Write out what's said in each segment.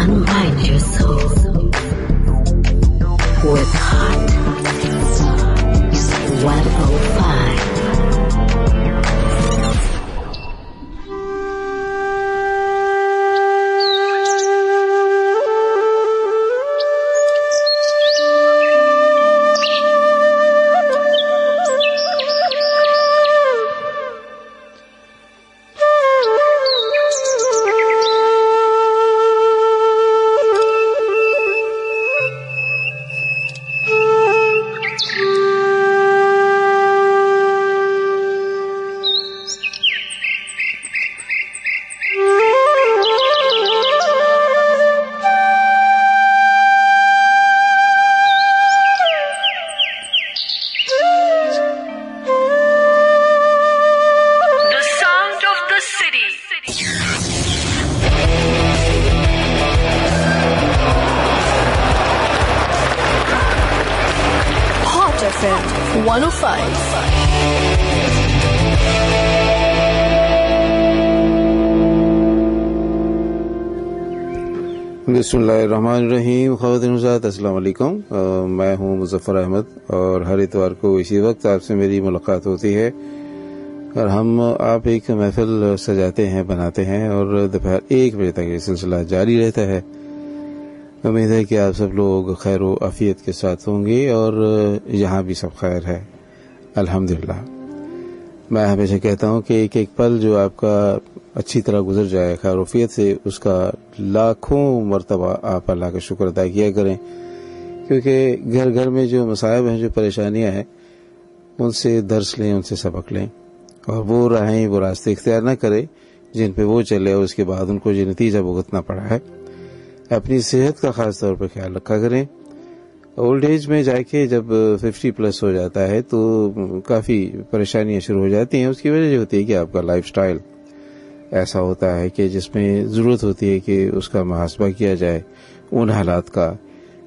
unbind your soul with Hot 105. बिस्मिल्लाहिर्रहमानिर्रहीम। ख़वातीन हज़रात अस्सलाम वालेकुम। मैं हूं मुज़फ़्फ़र अहमद और हर इतवार को इसी वक्त आपसे मेरी मुलाकात होती है और हम आप एक महफिल सजाते हैं, बनाते हैं और दोपहर 1 बजे तक ये सिलसिला जारी रहता है। उम्मीद है कि आप सब लोग खैर व आफियत के साथ होंगे और यहाँ भी सब खैर है, अल्हम्दुलिल्लाह। मैं हमेशा कहता हूँ कि एक एक पल जो आपका अच्छी तरह गुजर जाए खैरोफियत से, उसका लाखों मरतबा आप अल्लाह का शुक्र अदा किया करें, क्योंकि घर घर में जो मसाइब हैं, जो परेशानियां हैं, उनसे दर्स लें, उनसे सबक लें और वो राहें, वो रास्ते इख्तियार न करें जिन पे वो चले और उसके बाद उनको जो नतीजा भुगतना पड़ा है। अपनी सेहत का ख़ास तौर पर ख्याल रखा करें। ओल्ड एज में जाके जब 50 प्लस हो जाता है तो काफ़ी परेशानियां शुरू हो जाती हैं। उसकी वजह ये होती है कि आपका लाइफ स्टाइल ऐसा होता है कि जिसमें ज़रूरत होती है कि उसका मुहासबा किया जाए उन हालात का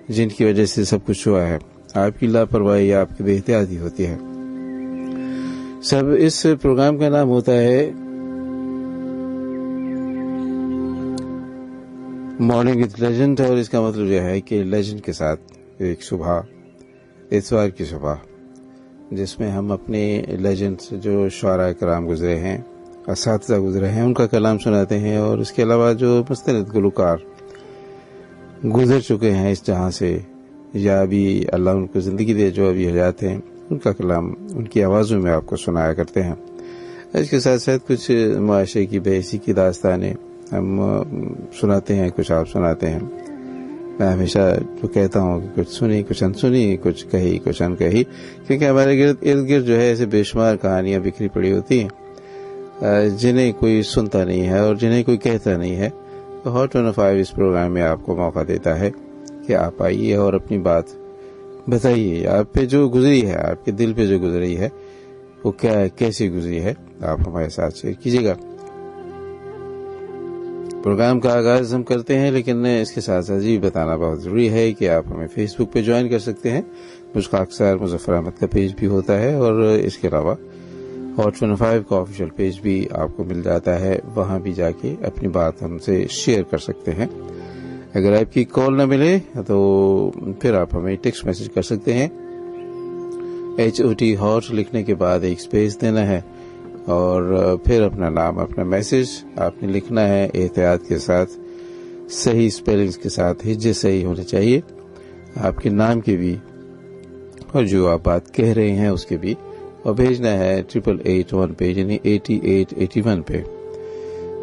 जिनकी वजह से सब कुछ हुआ है। आपकी लापरवाही या आपकी बेहतियाती होती है। सब इस प्रोग्राम का नाम होता है मॉर्निंग विद लेजेंड और इसका मतलब यह है कि लेजेंड के साथ एक सुबह, इतवार की सुबह, जिसमें हम अपने लेजेंड्स जो शुआरा कराम गुजरे हैं, असातिज़ा गुजरे हैं, उनका कलाम सुनाते हैं और इसके अलावा जो मुस्तनद गुलकार गुजर चुके हैं इस जहां से या अभी अल्लाह उनको ज़िंदगी दे, जो अभी हयात हैं, उनका कलाम उनकी आवाज़ों में आपको सुनाया करते हैं। इसके साथ साथ कुछ मुआशरे की बेइज्जती की दास्तानें हम सुनाते हैं, कुछ आप सुनाते हैं। मैं हमेशा तो कहता हूँ कि कुछ सुनी, कुछ अनसुनी, कुछ कही, कुछ अनकही, क्योंकि हमारे इर्द गिर्द जो है ऐसे बेशुमार कहानियाँ बिखरी पड़ी होती हैं जिन्हें कोई सुनता नहीं है और जिन्हें कोई कहता नहीं है। तो हॉट 105 इस प्रोग्राम में आपको मौका देता है कि आप आइए और अपनी बात बताइए। आप पे जो गुजरी है, आपके दिल पे जो गुजरी है, वो क्या कैसी गुजरी है, आप हमारे साथ शेयर कीजिएगा। प्रोग्राम का आगाज हम करते हैं, लेकिन इसके साथ साथ ये बताना बहुत ज़रूरी है कि आप हमें फेसबुक पे ज्वाइन कर सकते हैं। मुझका अक्सर मुज़फ़्फ़र अहमद का पेज भी होता है और इसके अलावा हॉट 105 का ऑफिशियल पेज भी आपको मिल जाता है। वहां भी जाके अपनी बात हमसे शेयर कर सकते हैं। अगर आपकी कॉल न मिले तो फिर आप हमें टेक्स्ट मैसेज कर सकते हैं। HOT हॉट लिखने के बाद एक स्पेस देना है और फिर अपना नाम, अपना मैसेज आपने लिखना है एहतियात के साथ, सही स्पेलिंग्स के साथ, हिज्जे सही होने चाहिए आपके नाम के भी और जो आप बात कह रहे हैं उसके भी, और भेजना है 8881 पे, यानी 8881 पे।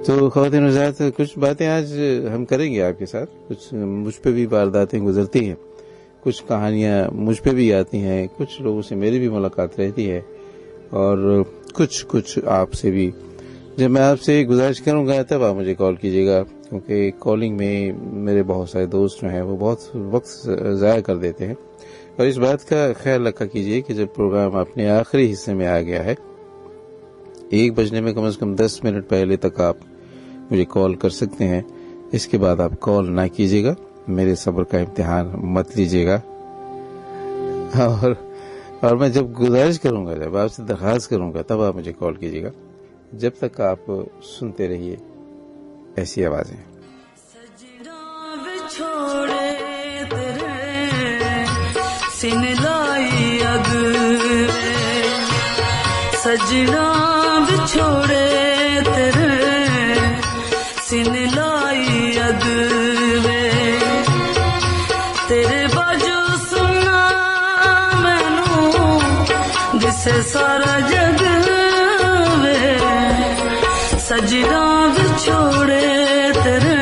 तो ख़वातीन हज़रात, कुछ बातें आज हम करेंगे आपके साथ। कुछ मुझ पे भी वारदातें गुजरती हैं, कुछ कहानियाँ मुझ पे भी आती हैं, कुछ लोगों से मेरी भी मुलाकात रहती है और कुछ आपसे भी। जब मैं आपसे गुजारिश करूँगा तब आप मुझे कॉल कीजिएगा, क्योंकि कॉलिंग में मेरे बहुत सारे दोस्त जो हैं वो बहुत वक्त ज़ाया कर देते हैं। और इस बात का ख्याल रखा कीजिए कि जब प्रोग्राम अपने आखिरी हिस्से में आ गया है, 1 बजने में कम से कम 10 मिनट पहले तक आप मुझे कॉल कर सकते हैं। इसके बाद आप कॉल ना कीजिएगा, मेरे सब्र का इम्तिहान मत लीजिएगा। और मैं जब गुजारिश करूंगा, जब आपसे दरख्वास्त करूंगा, तब आप मुझे कॉल कीजिएगा। जब तक आप सुनते रहिए ऐसी आवाजें। सिन लाई अग सजना बिछोड़े तेरे सिन लाई अग तेरे बाजू सुना मैनू दिसे सारा जग वे सजना बिछोड़े तेरे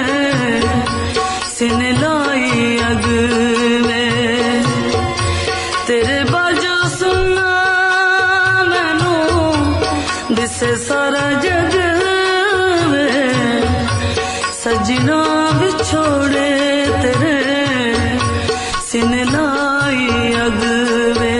सिन लाई अग तेरे बाजू सुना मैनू दिसे सारा जग वे सजना बिछोड़े तेरे सिन लाई अग वे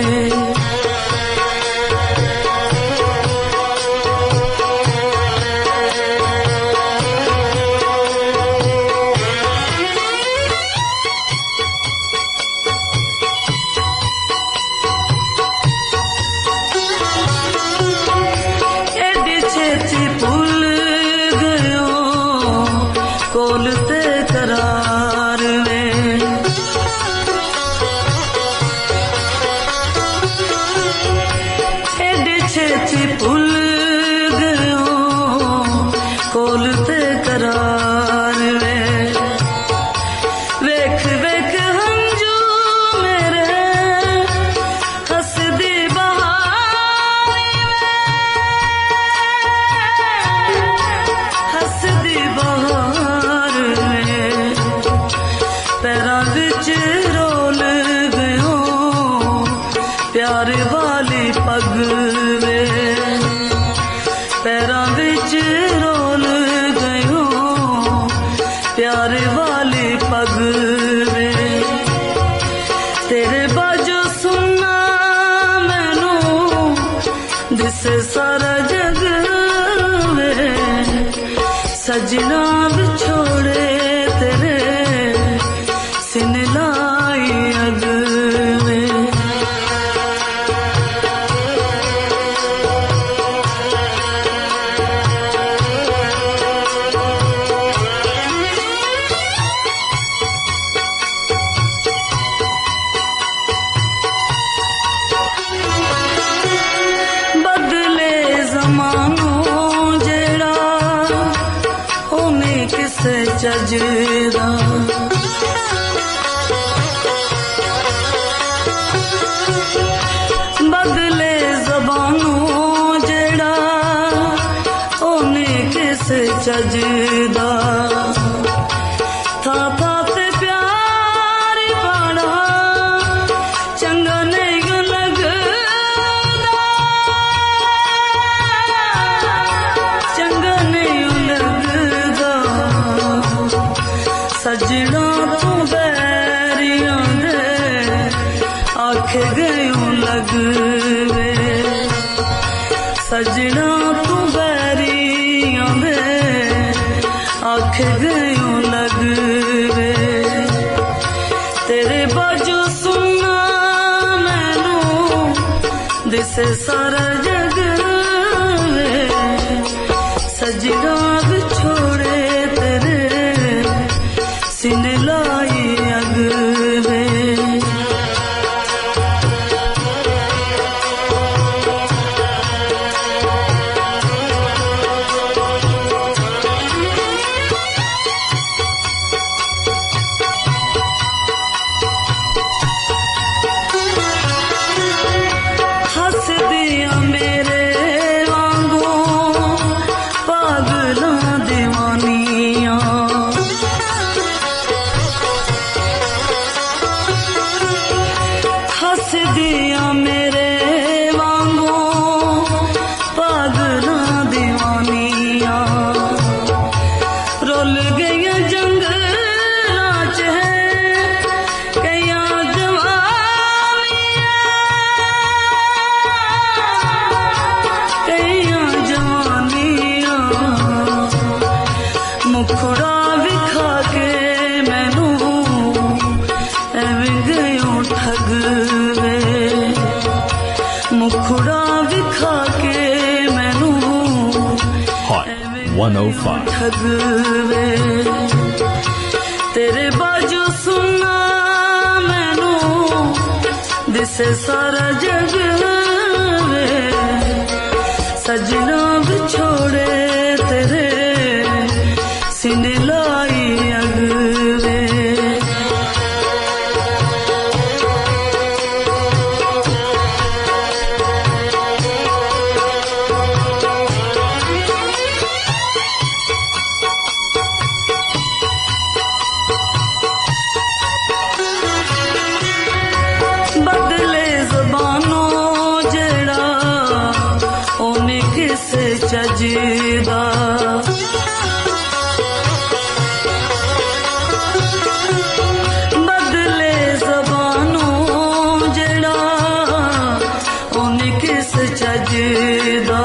सारा जग वे सजना बिछोड़े तेरे सिन लाई अग वे जजदा बदले ज़बानों जेड़ा ओने किस जजदा था ते प्यार बड़ा चंगा नहीं लगदा चंगा नहीं लगदा सजना तू बैरियां दे आख गयूं लग वे सजना तू बैरियां दे आख गयूं लग वे तेरे बाजू सुना मैनू दिसे सारा जग वे सजना बिछोड़े तेरे सिन लाई अग वे हंस दिया मेरे वांगू पागला दीवानिया हंस दिया मेरे वांगू पागला दीवानिया रुल गई जंगलां च कईयां जवानियां कईयां जवानियां मुखड़ा विखा के मैनू एवें गयो ठग वे मुखड़ा विखा के मैनू Hot 105. ठग वे तेरे बाजू सुना मैनू दिसे सारा जग वे सजना बिछोड़े तेरे सीने लाई अग वे बदले ज़बानों जेड़ा ओने किसे चजीदा बदले ज़बानों जेड़ा ओने किसे चजीदा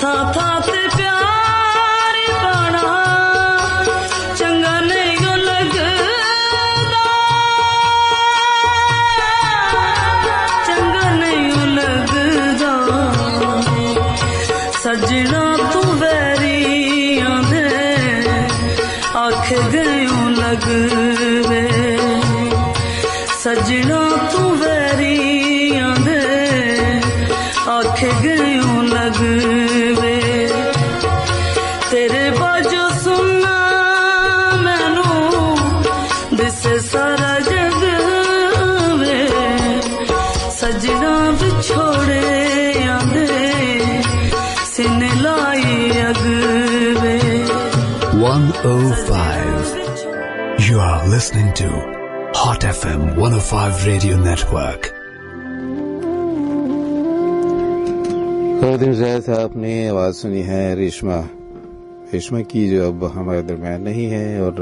था ते प्यार पाना चंगा नहीं लगदा चंगा नहीं लगदा सजना तू वैरियां दे आख गयूं लगवे सजना तू वैरियां दे आख गयूं लगवे तेरे बाजो सुनना मैनू दिसे सारा जग वे सजना बिछोड़े आंदे सीने लाई अग वे 105. You are listening to Hot FM 105 Radio Network. दिन ज़ाहिर था आपने आवाज़ सुनी है रेशमा की, जो अब हमारे दरमियान नहीं है, और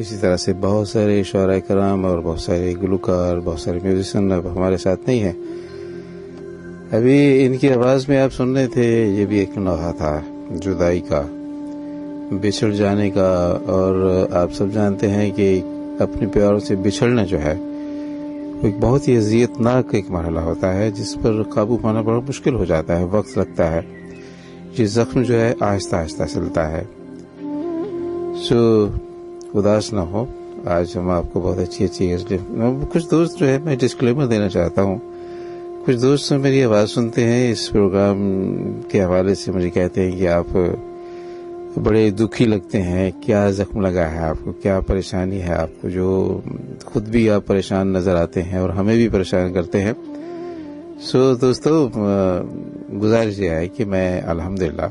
इसी तरह से बहुत सारे शुआरा कराम और बहुत सारे गुलकार, बहुत सारे म्यूजिशियन अब हमारे साथ नहीं हैं। अभी इनकी आवाज़ में आप सुन रहे थे, ये भी एक नोहा था जुदाई का, बिछड़ जाने का। और आप सब जानते हैं कि अपने प्यारों से बिछड़ना जो है एक बहुत ही अज़ियतनाक एक मरहला होता है, जिस पर काबू पाना बड़ा मुश्किल हो जाता है, वक्त लगता है। ये जख्म जो है आहिस्ता आहिस्ता सिलता है। सो उदास ना हो, आज हम आपको बहुत अच्छी कुछ दोस्त जो है, मैं डिस्क्लेमर देना चाहता हूँ, कुछ दोस्त मेरी आवाज़ सुनते हैं इस प्रोग्राम के हवाले से, मुझे कहते हैं कि आप बड़े दुखी लगते हैं, क्या जख्म लगा है आपको, क्या परेशानी है आपको, जो खुद भी आप परेशान नज़र आते हैं और हमें भी परेशान करते हैं। सो दोस्तों, गुजारिश ये है कि मैं अल्हम्दुलिल्लाह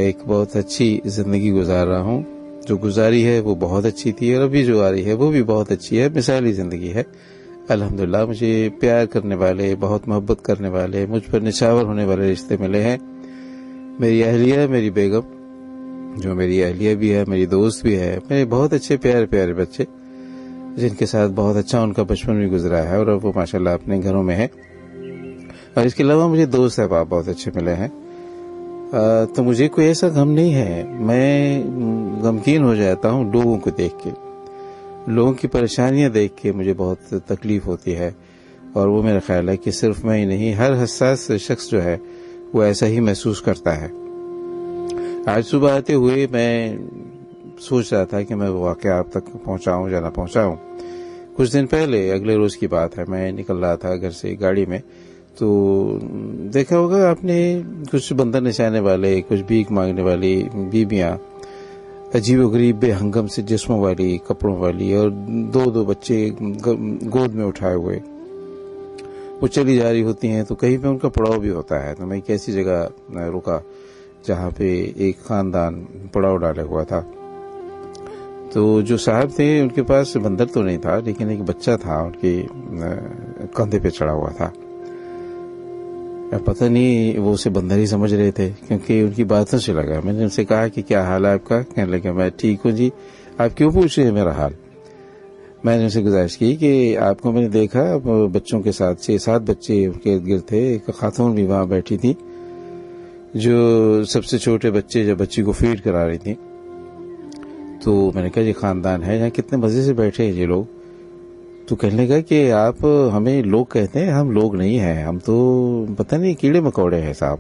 एक बहुत अच्छी ज़िंदगी गुजार रहा हूँ। जो गुजारी है वो बहुत अच्छी थी, और अभी जो आ रही है वो भी बहुत अच्छी है, मिसाली ज़िंदगी है अल्हम्दुलिल्लाह। मुझे प्यार करने वाले, बहुत मोहब्बत करने वाले, मुझ पर निछावर होने वाले रिश्ते मिले हैं। मेरी अहलिया, मेरी बेगम, जो मेरी अहलिया भी है, मेरी दोस्त भी है, मेरे बहुत अच्छे प्यारे प्यारे बच्चे, जिनके साथ बहुत अच्छा उनका बचपन भी गुजरा है, और अब वो माशाल्लाह अपने घरों में है। और इसके अलावा मुझे दोस्त अहबाब बहुत अच्छे मिले हैं। तो मुझे कोई ऐसा गम नहीं है, मैं गमगीन हो जाता हूँ लोगों को देख के, लोगों की परेशानियां देख के मुझे बहुत तकलीफ होती है। और वो मेरा ख्याल है कि सिर्फ मैं ही नहीं, हर हसास शख्स जो है वो ऐसा ही महसूस करता है। आज सुबह आते हुए मैं सोच रहा था कि मैं वो वाक़या आप तक पहुंचाऊं या ना पहुंचाऊं। कुछ दिन पहले, अगले रोज़ की बात है, मैं निकल रहा था घर से गाड़ी में, तो देखा होगा आपने कुछ बंदर नचाने वाले, कुछ भीख मांगने वाली बीबियां, अजीबोगरीब बेहंगम से जिस्मों वाली, कपड़ों वाली, और दो बच्चे गोद में उठाए हुए वो चली जा रही होती हैं। तो कहीं पे उनका पड़ाव भी होता है। तो मैं एक ऐसी जगह रुका जहाँ पे एक खानदान पड़ाव डाले हुआ था। तो जो साहब थे उनके पास बंदर तो नहीं था, लेकिन एक बच्चा था उनके कंधे पे चढ़ा हुआ था। पता नहीं वो उसे बंदर ही समझ रहे थे, क्योंकि उनकी बातों से लगा। मैंने उनसे कहा कि क्या हाल है आपका? कहने लगे मैं ठीक हूँ जी, आप क्यों पूछ रहे हैं मेरा हाल? मैंने उनसे गुजारिश की कि आपको मैंने देखा बच्चों के साथ, 6-7 बच्चे उनके इर्द गिर्द थे, एक खातून भी वहाँ बैठी थी, जो सबसे छोटे बच्चे जब बच्ची को फीड करा रही थी। तो मैंने कहा ये खानदान है, यहाँ कितने मजे से बैठे हैं ये लोग। तो कहने लगा कि आप हमें लोग कहते हैं, हम लोग नहीं हैं, हम तो पता नहीं कीड़े मकोड़े हैं साहब,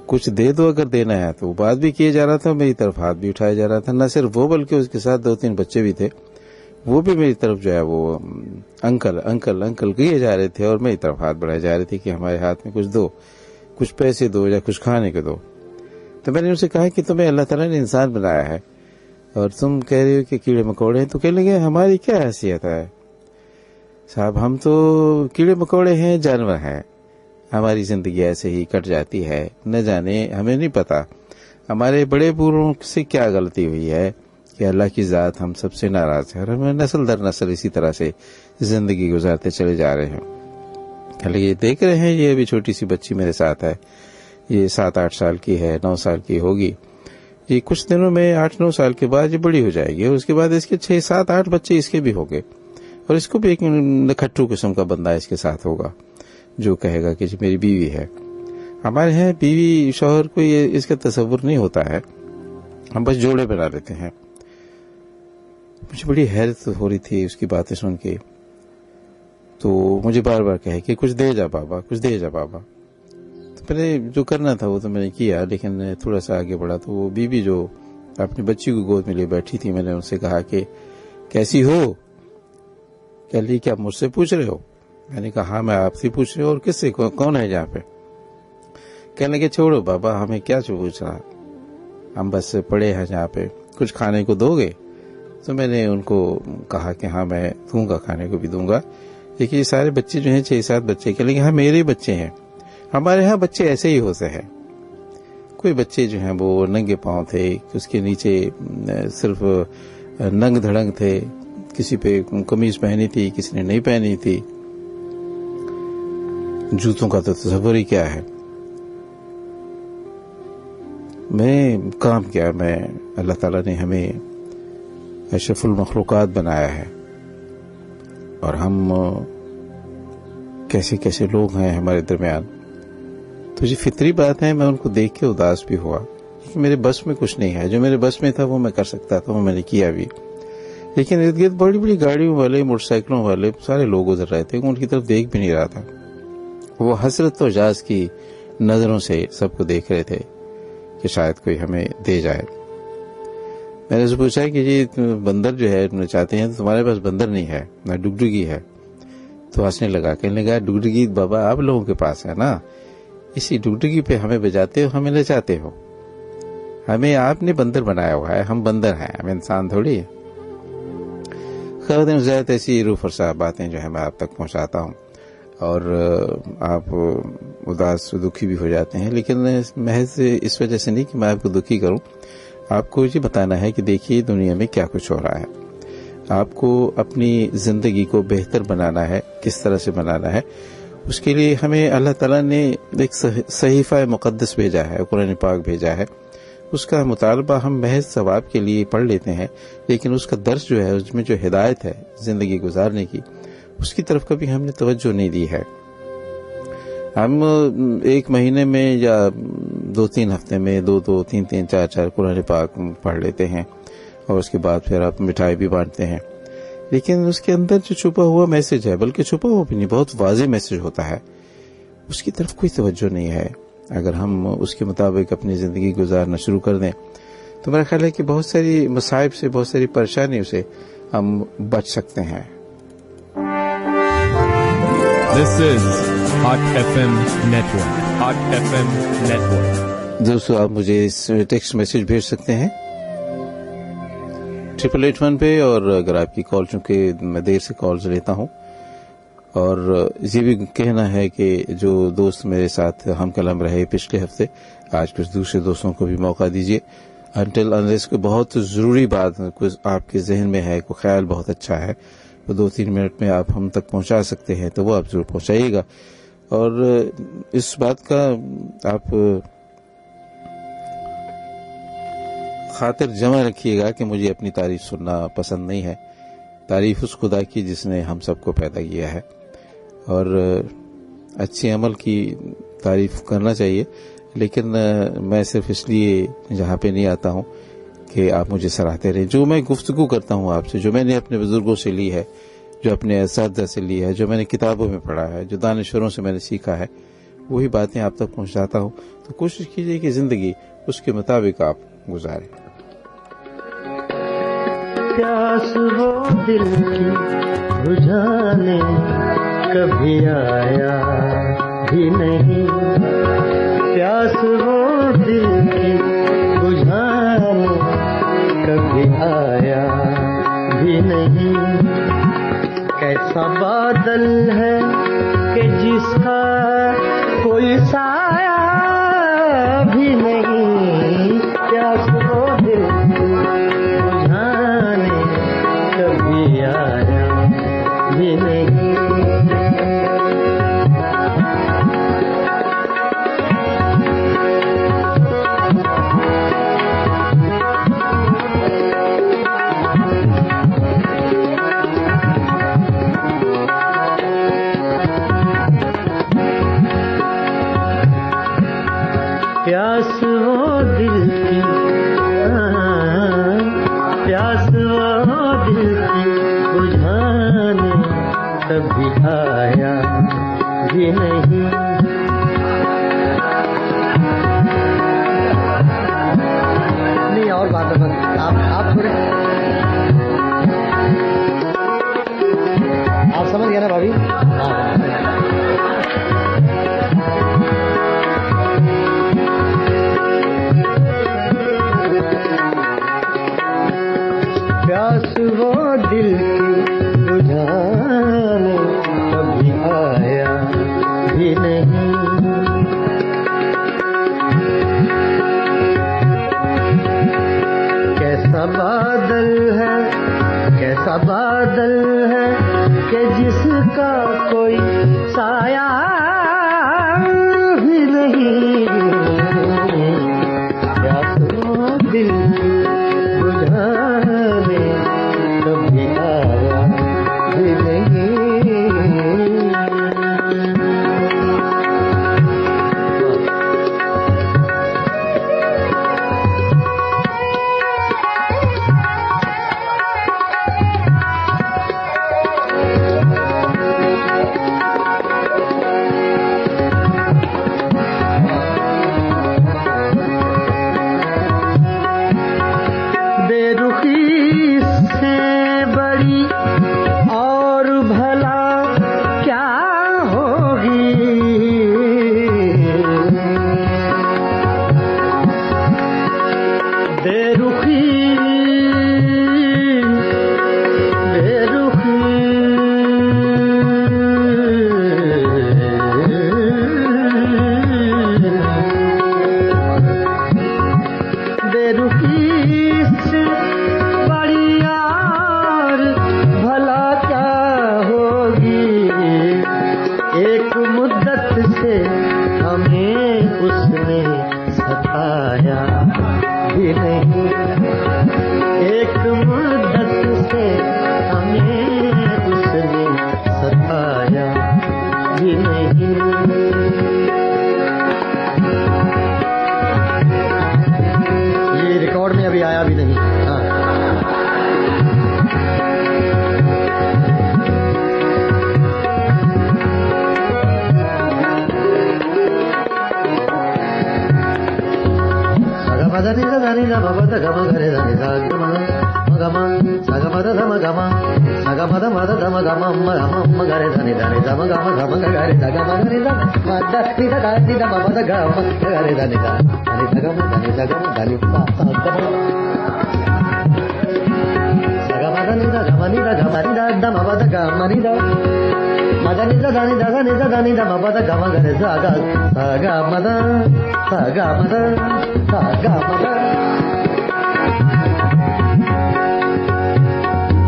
कुछ दे दो अगर देना है। तो बात भी किए जा रहा था, मेरी तरफ हाथ भी उठाया जा रहा था। न सिर्फ वो, बल्कि उसके साथ 2-3 बच्चे भी थे। وہ بھی میری طرف جو ہے وہ انکل انکل انکل کیے جا رہے تھے اور میری طرف ہاتھ بڑھائے جا رہے تھے کہ ہمارے ہاتھ میں کچھ دو، کچھ پیسے دو یا کچھ کھانے کو دو. تو میں نے ان سے کہا کہ تمہیں اللہ تعالیٰ نے انسان بنایا ہے اور تم کہہ رہے ہو کہ کیڑے مکوڑے ہیں. تو کہنے لگے ہماری کیا حیثیت ہے صاحب، ہم تو کیڑے مکوڑے ہیں، جانور ہیں، ہماری زندگی ایسے ہی کٹ جاتی ہے، نہ جانے ہمیں نہیں پتا ہمارے بڑے بوڑھوں سے کیا غلطی ہوئی ہے کہ اللہ کی ذات ہم سب سے ناراض ہے اور ہمیں نسل در نسل اسی طرح سے زندگی گزارتے چلے جا رہے ہیں. یہ دیکھ رہے ہیں، یہ ابھی چھوٹی سی بچی میرے ساتھ ہے، یہ 7-8 سال کی ہے، 9 سال کی ہوگی. یہ کچھ دنوں میں 8-9 سال کے بعد یہ بڑی ہو جائے گی اور اس کے بعد اس کے 6-7-8 بچے اس کے بھی ہوں گے اور اس کو بھی ایک نکھٹو قسم کا بندہ اس کے ساتھ ہوگا جو کہے گا کہ میری بیوی ہے. ہمارے یہاں بیوی شوہر کو یہ اس کا تصور نہیں ہوتا ہے، ہم بس جوڑے بنا لیتے ہیں. مجھے بڑی حیرت ہو رہی تھی اس کی باتیں سن کے، تو مجھے بار بار کہے کہ کچھ دے جا بابا، کچھ دے جا بابا. تو میں نے جو کرنا تھا وہ تو میں نے کیا، لیکن تھوڑا سا آگے بڑھا تو وہ بیوی جو اپنی بچی کو گود میں لیے بیٹھی تھی، میں نے ان سے کہا کہ کیسی ہو؟ کہہ لی کیا مجھ سے پوچھ رہے ہو؟ میں نے کہا ہاں میں آپ سے پوچھ رہے ہوں. اور کس سے؟ کون ہے یہاں پہ؟ کہنے لگے چھوڑو بابا، ہمیں کیا پوچھ رہا، ہم بس پڑے ہیں یہاں پہ، کچھ کھانے کو دو گے؟ تو میں نے ان کو کہا کہ ہاں میں دوں گا، کھانے کو بھی دوں گا. دیکھیے یہ سارے بچے جو ہیں 6-7 بچے، کہہ لیں گے ہاں میرے بچے ہیں. ہمارے ہاں بچے ایسے ہی ہوتے ہیں. کوئی بچے جو ہیں وہ ننگے پاؤں تھے، اس کے نیچے صرف ننگ دھڑنگ تھے، کسی پہ قمیض پہنی تھی، کسی نے نہیں پہنی تھی. جوتوں کا تو تصور ہی کیا ہے. میں کام کیا، میں اللہ تعالیٰ نے ہمیں اشرف المخلوقات بنایا ہے اور ہم کیسے کیسے لوگ ہیں ہمارے درمیان. تو یہ فطری بات ہے، میں ان کو دیکھ کے اداس بھی ہوا کہ میرے بس میں کچھ نہیں ہے. جو میرے بس میں تھا وہ میں کر سکتا تھا، وہ میں نے کیا بھی. لیکن ارد گرد بڑی بڑی گاڑیوں والے، موٹر سائیکلوں والے سارے لوگ ادھر رہے تھے، ان کی طرف دیکھ بھی نہیں رہا تھا. وہ حسرت و جاز کی نظروں سے سب کو دیکھ رہے تھے کہ شاید کوئی ہمیں دے جائے. میں نے اسے پوچھا کہ جی بندر جو ہے تم چاہتے ہیں، تو تمہارے پاس بندر نہیں ہے، نہ ڈگڈگی ہے. تو ہنسنے لگا، کہنے لگا ڈگڈگی بابا آپ لوگوں کے پاس ہے نا، اسی ڈگڈگی پہ ہمیں بجاتے ہو، ہمیں نچاتے ہو. ہمیں آپ نے بندر بنایا ہوا ہے، ہم بندر ہیں، ہم انسان تھوڑی ہے. خیر زیادہ ایسی روح فرسا باتیں جو ہے میں آپ تک پہنچاتا ہوں اور آپ اداس دکھی بھی ہو جاتے ہیں، لیکن محض اس وجہ سے نہیں کہ میں آپ کو دکھی کروں. آپ کو یہ بتانا ہے کہ دیکھیے دنیا میں کیا کچھ ہو رہا ہے. آپ کو اپنی زندگی کو بہتر بنانا ہے. کس طرح سے بنانا ہے؟ اس کے لیے ہمیں اللہ تعالیٰ نے ایک صحیفہ مقدس بھیجا ہے، قرآن پاک بھیجا ہے. اس کا مطالبہ ہم محض ثواب کے لیے پڑھ لیتے ہیں، لیکن اس کا درس جو ہے، اس میں جو ہدایت ہے زندگی گزارنے کی، اس کی طرف کبھی ہم نے توجہ نہیں دی ہے. ہم ایک مہینے میں یا 2-3 ہفتے میں 2-2 3-3 4-4 قرآن پاک پڑھ لیتے ہیں اور اس کے بعد پھر آپ مٹھائی بھی بانٹتے ہیں. لیکن اس کے اندر جو چھپا ہوا میسج ہے، بلکہ چھپا ہوا بھی نہیں، بہت واضح میسج ہوتا ہے، اس کی طرف کوئی توجہ نہیں ہے. اگر ہم اس کے مطابق اپنی زندگی گزارنا شروع کر دیں تو میرا خیال ہے کہ بہت ساری مصائب سے، بہت ساری پریشانیوں سے ہم بچ سکتے ہیں. This is Hot FM Network. Hot FM Network. دوستو آپ مجھے اس ٹیکسٹ میسج بھیج سکتے ہیں 8881 پہ، اور اگر آپ کی کال، چونکہ میں دیر سے کالز لیتا ہوں، اور یہ بھی کہنا ہے کہ جو دوست میرے ساتھ ہم کلام رہے پچھلے ہفتے، آج کچھ دوسرے دوستوں کو بھی موقع دیجیے. انٹل انلیس کوئی بہت ضروری بات آپ کے ذہن میں ہے، کوئی خیال بہت اچھا ہے، وہ 2-3 منٹ میں آپ ہم تک پہنچا سکتے ہیں تو وہ آپ ضرور پہنچائیے گا. اور اس بات کا آپ خاطر جمع رکھیے گا کہ مجھے اپنی تعریف سننا پسند نہیں ہے. تعریف اس خدا کی جس نے ہم سب کو پیدا کیا ہے، اور اچھے عمل کی تعریف کرنا چاہیے. لیکن میں صرف اس لیے جہاں پہ نہیں آتا ہوں کہ آپ مجھے سراہتے رہیں. جو میں گفتگو کرتا ہوں آپ سے، جو میں نے اپنے بزرگوں سے لی ہے، جو اپنے اساتذہ سے لی ہے، جو میں نے کتابوں میں پڑھا ہے، جو دانشوروں سے میں نے سیکھا ہے، وہی باتیں آپ تک پہنچاتا ہوں. تو کوشش کیجیے کہ زندگی اس کے مطابق آپ گزاریں. پیاس وہ دل کی بجھانے کبھی آیا بھی نہیں، پیاس وہ دل کی بجھانے کبھی آیا بھی نہیں۔ کیسا بادل ہے کہ جس کا کوئی سایہ بھی نہیں، پیاس وہ دل کی بجھانے کبھی آیا بھی نہیں۔ پیاس وہ دل کی، پیاس وہ دل کی بجھانے کبھی آیا بھی نہیں۔ نہیں اور بات آپ تھوڑے آپ سمجھ گئے نا بھابھی؟ پیاس وہ دل کی بجھانے کبھی آیا بھی نہیں۔ کیسا بادل ہے، کیسا بادل ہے کہ جس کا کوئی سایہ بھی نہیں، پیاس وہ دل کی بجھانے کبھی آیا بھی نہیں۔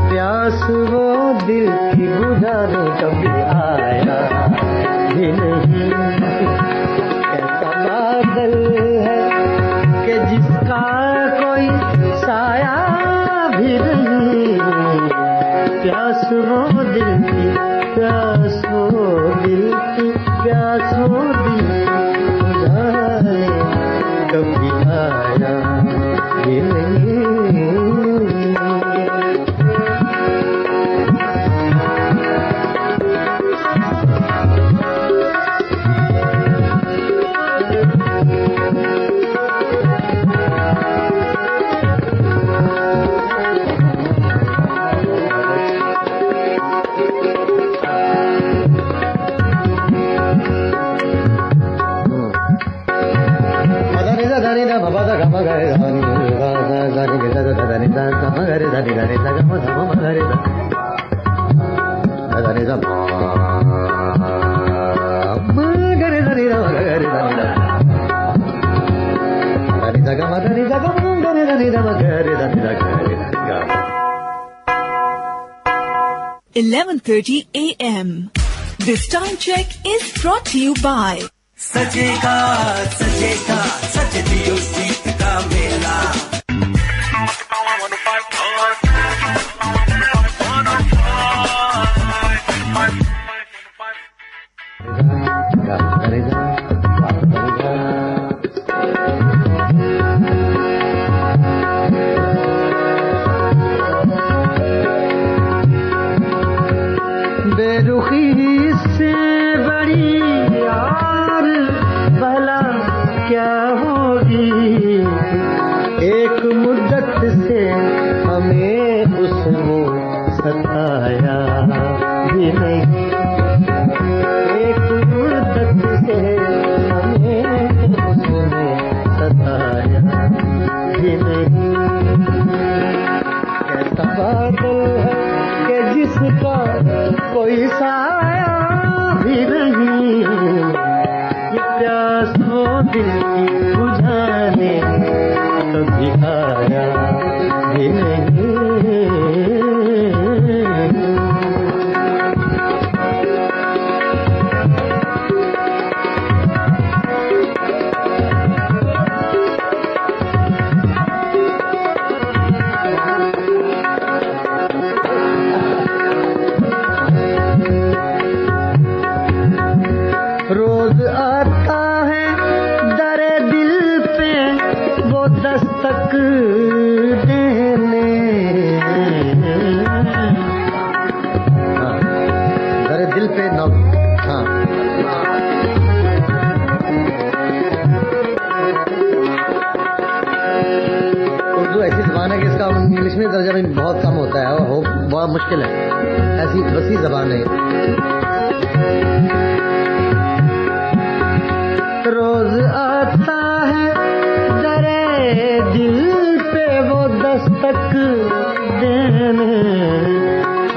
پیاس وہ دل کی بجھانے کبھی آیا بھی نہیں، کیسا بادل ہے کہ جس کا کوئی سایہ بھی نہیں، پیاس وہ دل کی، پیاس وہ دل کی، پیاس وہ دل کی بجھانے کبھی آیا بھی نہیں۔ దని దని సగ మ ధమ మ గరి ద దని ద మ గరి దని ద గరి దని ద దని సగ మ దని సగ మ గరి దని ద మ గరి దని ద గరి the 11:30 a.m. This time check is brought to you by सजेगा सजेगा सज दियो सीत का मेला बेरुखी से बड़ी यार भला क्या होगी, एक मुद्दत से हमें उसने सताया भी नहीं, एक मुद्दत से हमें उसने सताया भी नहीं। कैसा बादल है कि जिसका कोई साया भी नहीं, ये प्यास वो दिल की बुझाने कभी आया भी नहीं। रोज आता है दरे दिल पे वो दस्तक देने, दरे दिल पे न उर्दू ऐसी जबान है कि इसका इंग्लिश में दर्जा भी बहुत कम होता है और बहुत मुश्किल है, ऐसी वसी जबान है। रोज आता है दरे दिल पे वो दस्तक देने,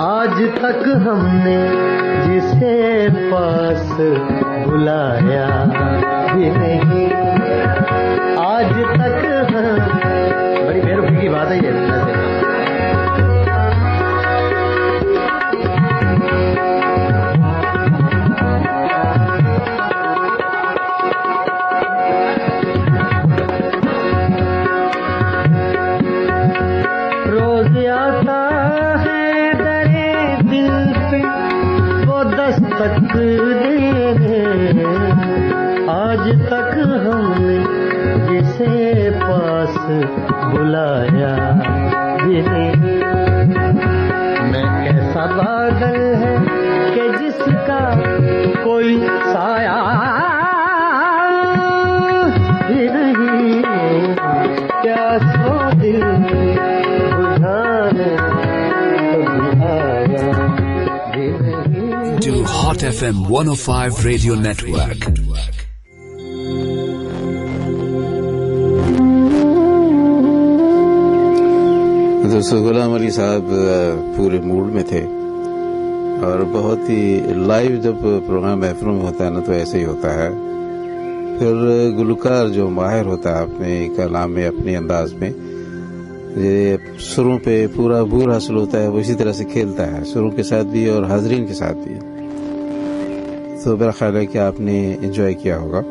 आज तक हमने जिसे पास बुलाया भी नहीं, आज तक बड़ी बेरुखी की बात है ये। रोज आता है दरे दिल पे वो दस्तक देने, आज तक हमने जिसे पास बुलाया भी नहीं। मैं कैसा बादल है कि जिसका कोई साया भी नहीं, क्या सो दिल बुझाने कभी आया भी नहीं। To Hot FM 105 Radio Network. दोस्तों, गुलाम अली साहब पूरे मूड में थे और बहुत ही लाइव जब प्रोग्राम महफिलों में होता है ना तो ऐसे ही होता है। फिर गुलकार जो माहिर होता है अपने कलाम में, अपने अंदाज में, ये सुरों पे पूरा बूर हासिल होता है, वो इसी तरह से खेलता है सुरों के साथ भी और हाजरीन के साथ भी। तो मेरा ख्याल है कि आपने एंजॉय किया होगा।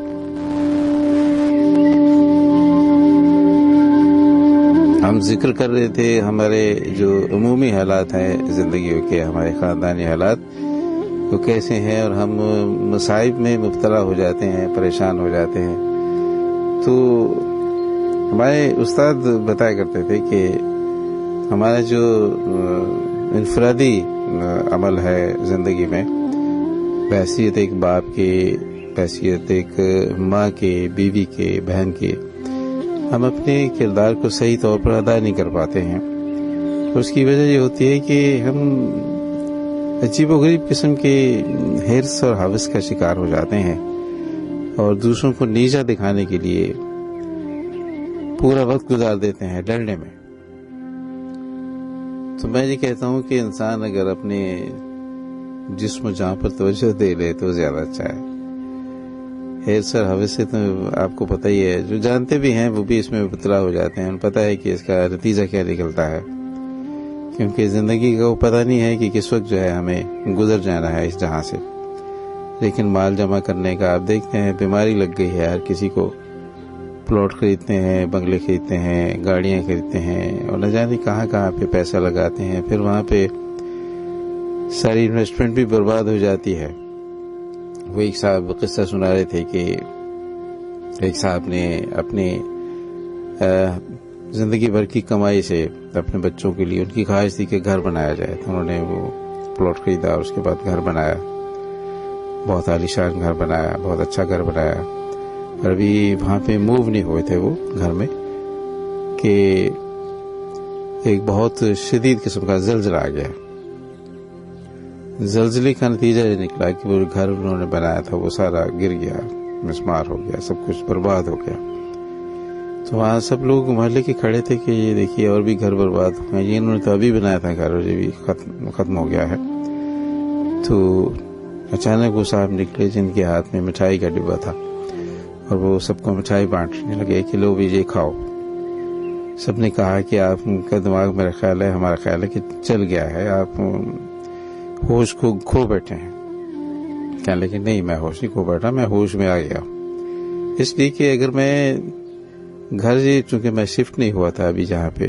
हम जिक्र कर रहे थे हमारे जो अमूमी हालात हैं ज़िंदगी के, हमारे ख़ानदानी हालात वो कैसे हैं और हम मसाइब में मुब्तला हो जाते हैं, परेशान हो जाते हैं। तो हमारे उस्ताद बताया करते थे कि हमारा जो इनफरादी अमल है ज़िंदगी में, बहैसियत एक बाप के, बहैसियत एक माँ के, बीवी के, बहन के, हम अपने किरदार को सही तौर पर अदा नहीं कर पाते हैं। तो उसकी वजह ये होती है कि हम अजीबोगरीब किस्म के हिर्स और हवस का शिकार हो जाते हैं और दूसरों को नीचा दिखाने के लिए पूरा वक्त गुजार देते हैं डरने में। تو میں یہ کہتا ہوں کہ انسان اگر اپنے جسم و جان پر توجہ دے لے تو زیادہ اچھا ہے. خیر سر، حوث سے تو آپ کو پتہ ہی ہے، جو جانتے بھی ہیں وہ بھی اس میں مبتلا ہو جاتے ہیں. انہیں پتہ ہے کہ اس کا نتیجہ کیا نکلتا ہے، کیونکہ زندگی کا وہ پتہ نہیں ہے کہ کس وقت جو ہے ہمیں گزر جانا ہے اس جہاں سے. لیکن مال جمع کرنے کا آپ دیکھتے ہیں، بیماری لگ گئی ہے ہر کسی کو. پلاٹ خریدتے ہیں، بنگلے خریدتے ہیں، گاڑیاں خریدتے ہیں، اور نہ جانے کہاں کہاں پہ پیسہ لگاتے ہیں. پھر وہاں پہ ساری انویسٹمنٹ بھی برباد ہو جاتی ہے. وہ ایک صاحب قصہ سنا رہے تھے کہ ایک صاحب نے اپنی زندگی بھر کی کمائی سے اپنے بچوں کے لیے، ان کی خواہش تھی کہ گھر بنایا جائے، تو انہوں نے وہ پلاٹ خریدا اور اس کے بعد گھر بنایا. بہت عالیشان گھر بنایا، بہت اچھا گھر بنایا. اور ابھی وہاں پہ موو نہیں ہوئے تھے وہ گھر میں کہ ایک بہت شدید قسم کا زلزلہ آ گیا. زلزلے کا نتیجہ یہ نکلا کہ وہ گھر انہوں نے بنایا تھا وہ سارا گر گیا، مسمار ہو گیا، سب کچھ برباد ہو گیا. تو وہاں سب لوگ محلے کے کھڑے تھے کہ یہ دیکھیے اور بھی گھر برباد ہو گئے، یہ انہوں نے تو ابھی بنایا تھا گھر اور یہ بھی ختم ہو گیا ہے. تو اچانک وہ صاحب نکلے جن کے ہاتھ میں مٹھائی کا ڈبہ تھا، اور وہ سب کو مٹھائی بانٹنے لگے کہ لو بھی یہ کھاؤ. سب نے کہا کہ آپ کا دماغ، میرا خیال ہے، ہمارا خیال ہے کہ چل گیا ہے، آپ ہوش کو کھو بیٹھے ہیں. کہنے لگے نہیں، میں ہوش نہیں کھو بیٹھا، میں ہوش میں آ گیا. اس لیے کہ اگر میں گھر، چونکہ میں شفٹ نہیں ہوا تھا ابھی جہاں پہ،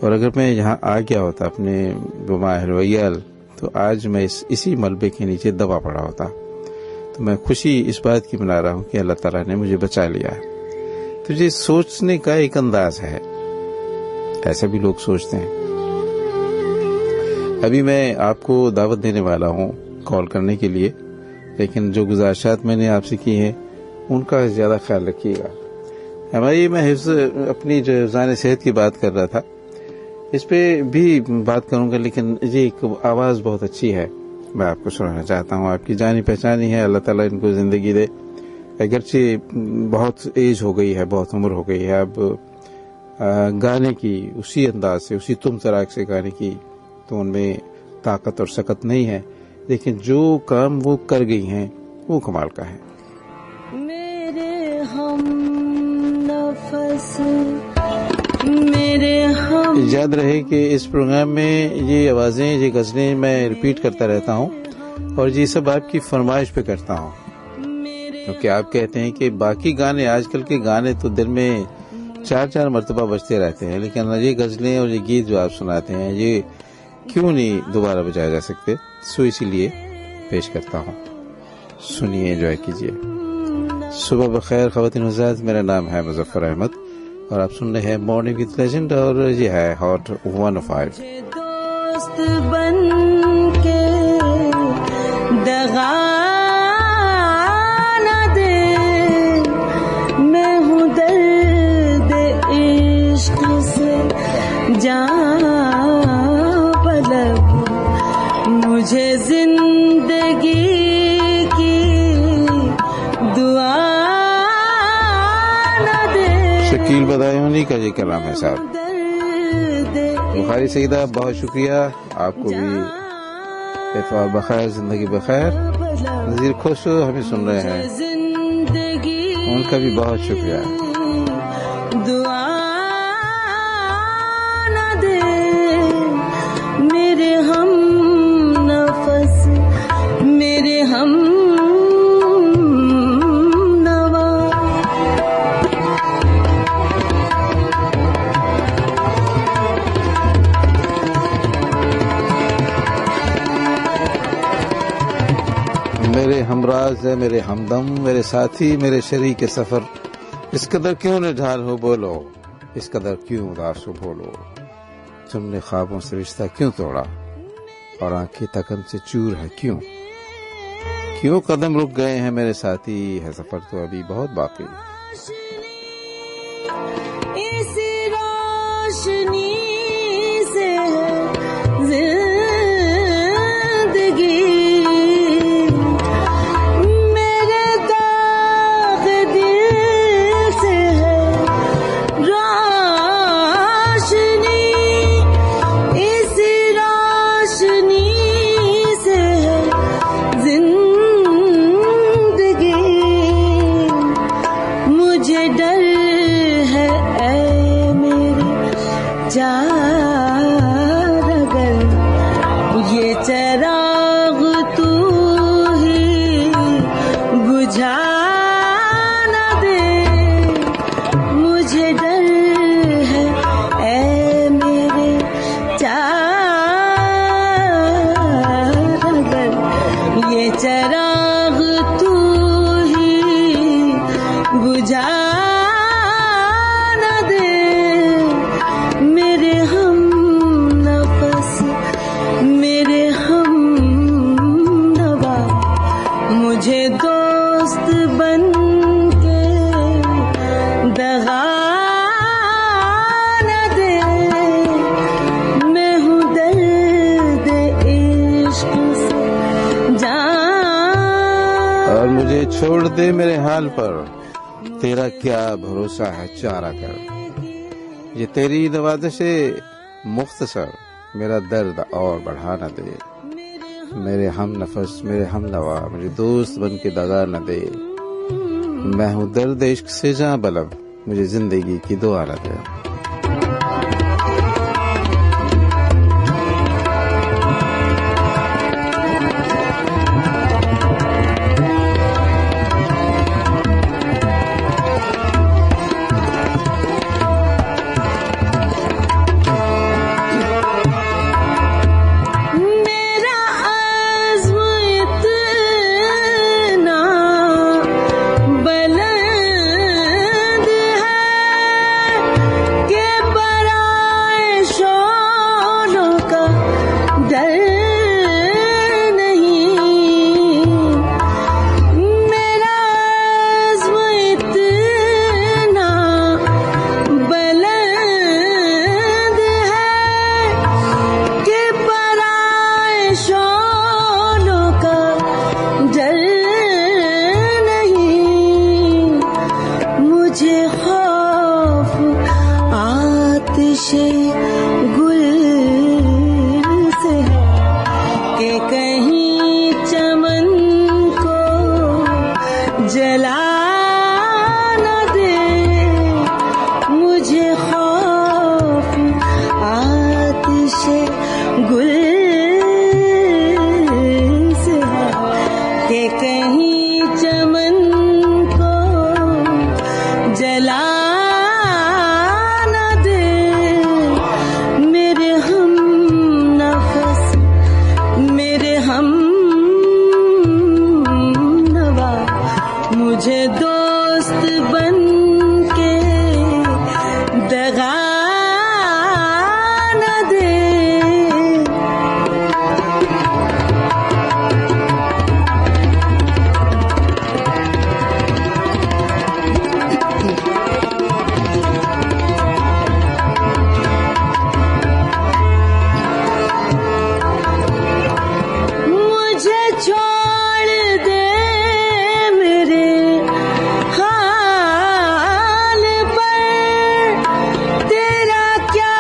اور اگر میں یہاں آ گیا ہوتا اپنے بماہل ویال، تو آج میں اسی ملبے کے نیچے دبا پڑا ہوتا. تو میں خوشی اس بات کی منا رہا ہوں کہ اللہ تعالیٰ نے مجھے بچا لیا ہے. تو یہ سوچنے کا ایک انداز ہے، ایسا بھی لوگ سوچتے ہیں. ابھی میں آپ کو دعوت دینے والا ہوں کال کرنے کے لیے، لیکن جو گزارشات میں نے آپ سے کی ہیں ان کا زیادہ خیال رکھیے گا. ہماری میں حفظ اپنی جو حفظان صحت کی بات کر رہا تھا، اس پہ بھی بات کروں گا، لیکن یہ ایک آواز بہت اچھی ہے، میں آپ کو سنانا چاہتا ہوں. آپ کی جانی پہچانی ہے، اللہ تعالیٰ ان کو زندگی دے. اگرچہ بہت ایج ہو گئی ہے، بہت عمر ہو گئی ہے، اب گانے کی اسی انداز سے، اسی تم تراک سے گانے کی تو ان میں طاقت اور سکت نہیں ہے، لیکن جو کام وہ کر گئی ہیں وہ کمال کا ہے. میرے ہم نفس، میرے ہم. یاد رہے کہ اس پروگرام میں یہ آوازیں، یہ غزلیں میں ریپیٹ کرتا رہتا ہوں، اور یہ سب آپ کی فرمائش پہ کرتا ہوں، کیونکہ آپ کہتے ہیں کہ باقی گانے، آج کل کے گانے تو دن میں 4 مرتبہ بجتے رہتے ہیں، لیکن یہ غزلیں اور یہ گیت جو آپ سناتے ہیں یہ کیوں نہیں دوبارہ بجائے جا سکتے؟ سو اسی لیے پیش کرتا ہوں، سنیے، انجوائے کیجیے. صبح بخیر خواتین حضرات، میرا نام ہے مظفر احمد اور آپ سن رہے ہیں مارننگ وتھ لیجنڈ، اور یہ ہے ہاٹ 105. دوست بن کے دغا نہ دے، میں ہوں درد عشق سے جان طلب، مجھے زندگی کی دعا نہ دے. شکیل بدایونی کا یہ کلام ہے صاحب. بخاری سیدہ، بہت شکریہ آپ کو بھی. اتوار بخیر، زندگی بخیر. نذیر خوشو ہمیں سن رہے ہیں، ان کا بھی بہت شکریہ. دعا نہ دے میرے ہم نفس، میرے ہم نوا. میرے ہمراز ہے، میرے ہمدم، میرے ساتھی، میرے شریک سفر، اس قدر کیوں نڈھال ہو بولو، اس قدر کیوں اداس ہو بولو. تم نے خوابوں سے رشتہ کیوں توڑا، اور آنکھیں تکن سے چور ہے کیوں. کیوں قدم رک گئے ہیں میرے ساتھی، ہے سفر تو ابھی بہت باقی. اس روشنی سے زندگی، میرے داغ دل سے ہے روشنی. اس अगर ये चराग तू ही बुझा न दे, मुझे डर है ऐ मेरे चार, अगर ये चराग तू ही बुझा न दे, मेरे हम नफस मेरे हम नवा, मुझे दोस्त बन के दगा न दे, मैं हूँ दर्द इश्क से जान। और मुझे छोड़ दे मेरे हाल पर, तेरा क्या भरोसा है चारा कर, ये तेरी नवाज़िश मुख्तसर, मेरा दर्द और बढ़ा न दे, मेरे हम नफस मेरे हम नवा, मुझे दोस्त बन के दगा न दे, मैं हूँ दर्द इश्क से जहाँ बलब, मुझे जिंदगी की दुआ न दे। मेरा आज़्म इतना बुलंद है कि बराए शोलों का डर नहीं, मेरा आज़्म इतना बुलंद है कि बराए शोलों का डर नहीं, मुझे खौफ आतिशे गुल से है कि कहीं चमन को जला न दे, मुझे खौफ आतिशे गुल से है कि कहीं चमन को जला न दे, मेरे हम नफस मेरे हम नवा, मुझे दोस्त बन के दगा न दे। मुझे छोड़ दे मेरे हाल पर, तेरा क्या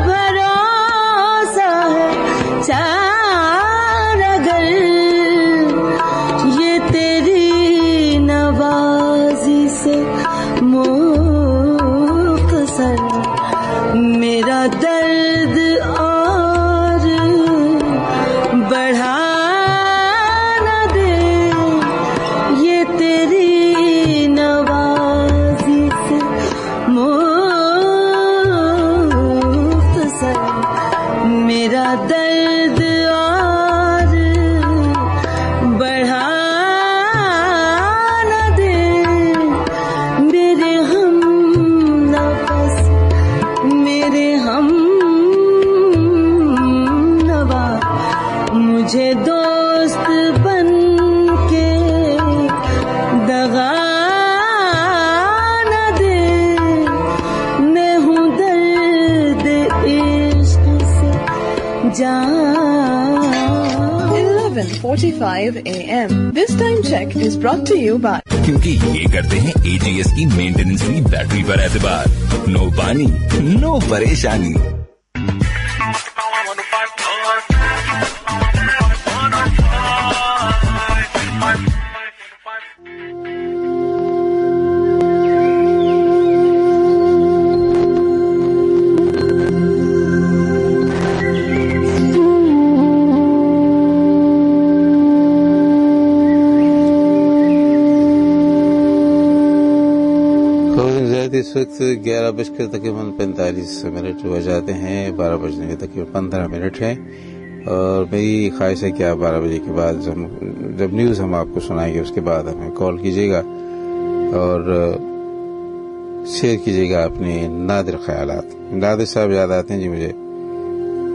भरोसा है चार, अगर ये तेरी नवाजी से मुख्तसर, मेरा दर्द और बढ़ा न दे, ये तेरी नवाजी से मुख्तसर, मेरा दर्द और बढ़ा न दे, मेरे हम नफस मेरे हम नवा, मुझे दोस्त बन के दगा न दे, मैं हूँ दर्द इश्क से जान। 11:45 a.m. This time check is brought to you by क्योंकि ये करते हैं AGS की मेंटेनेंस फ्री बैटरी पर एतबार, नो पानी नो परेशानी। इस वक्त 11:45 हो जाते हैं, 12 बजने के तकरीबन 15 मिनट हैं और मेरी ख्वाहिश है कि आप 12 बजे के बाद जब न्यूज़ हम आपको सुनाएंगे उसके बाद हमें कॉल कीजिएगा और शेयर कीजिएगा अपने नादिर ख्यालात। नादिर साहब याद आते हैं जी मुझे,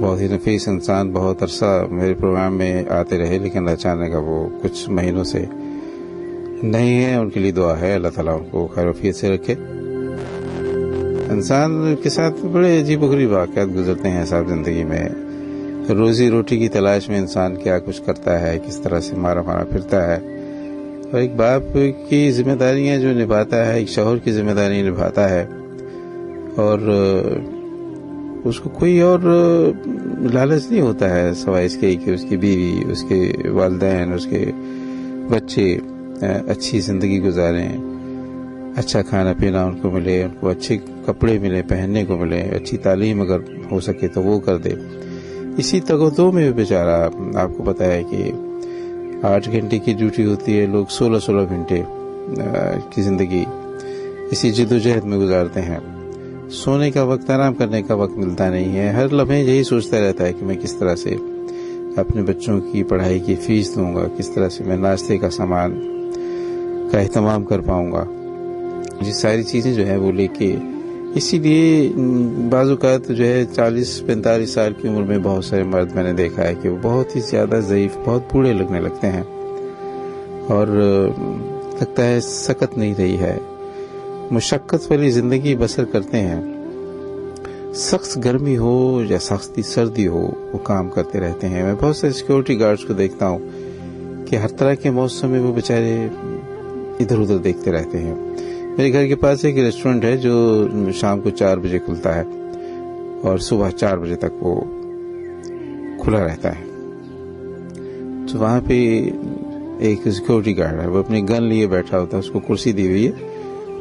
बहुत ही नफीस इंसान, बहुत अरसा मेरे प्रोग्राम में आते रहे लेकिन अचानक वो कुछ महीनों से नहीं है। उनके लिए दुआ है, अल्लाह ताला उनको खैर से रखे। इंसान के साथ बड़े अजीब-ओ-गरीब वाक़यात गुजरते हैं साहब ज़िंदगी में। रोज़ी रोटी की तलाश में इंसान क्या कुछ करता है, किस तरह से मारा फिरता है और एक बाप की जिम्मेदारियां जो निभाता है, एक शौहर की जिम्मेदारी निभाता है और उसको कोई और लालच नहीं होता है सिवाय इसके कि उसकी बीवी, उसके वालिदैन, उसके बच्चे अच्छी ज़िंदगी गुजारें, अच्छा खाना पीना उनको मिले, उनको अच्छे कपड़े मिले, पहनने को मिले, अच्छी तालीम अगर हो सके तो वो कर दे। इसी तगोदो में बेचारा, आपको पता है कि 8 घंटे की ड्यूटी होती है, लोग 16-16 घंटे की ज़िंदगी इसी जद्दोजहद में गुजारते हैं। सोने का वक्त, आराम करने का वक्त मिलता नहीं है। हर लम्हे यही सोचता रहता है कि मैं किस तरह से अपने बच्चों की पढ़ाई की फीस दूंगा, किस तरह से मैं नाश्ते का सामान का एहतमाम कर पाऊंगा। ये सारी चीज़ें जो है वो लेके, इसीलिए बाज़-औक़ात जो है 40-45 साल की उम्र में बहुत सारे मर्द मैंने देखा है कि वो बहुत ही ज़्यादा ज़ईफ़, बहुत बूढ़े लगने लगते हैं और लगता है सकत नहीं रही है, मुशक्क़त वाली ज़िंदगी बसर करते हैं। सख्त गर्मी हो या सख्ती सर्दी हो, वो काम करते रहते हैं। मैं बहुत से सिक्योरिटी गार्ड्स को देखता हूँ कि हर तरह के मौसम में वो बेचारे इधर उधर देखते रहते हैं। मेरे घर के पास एक रेस्टोरेंट है जो शाम को 4 बजे खुलता है और सुबह 4 बजे तक वो खुला रहता है। तो वहाँ पे एक सिक्योरिटी गार्ड है, वो अपनी गन लिए बैठा होता है, उसको कुर्सी दी हुई है।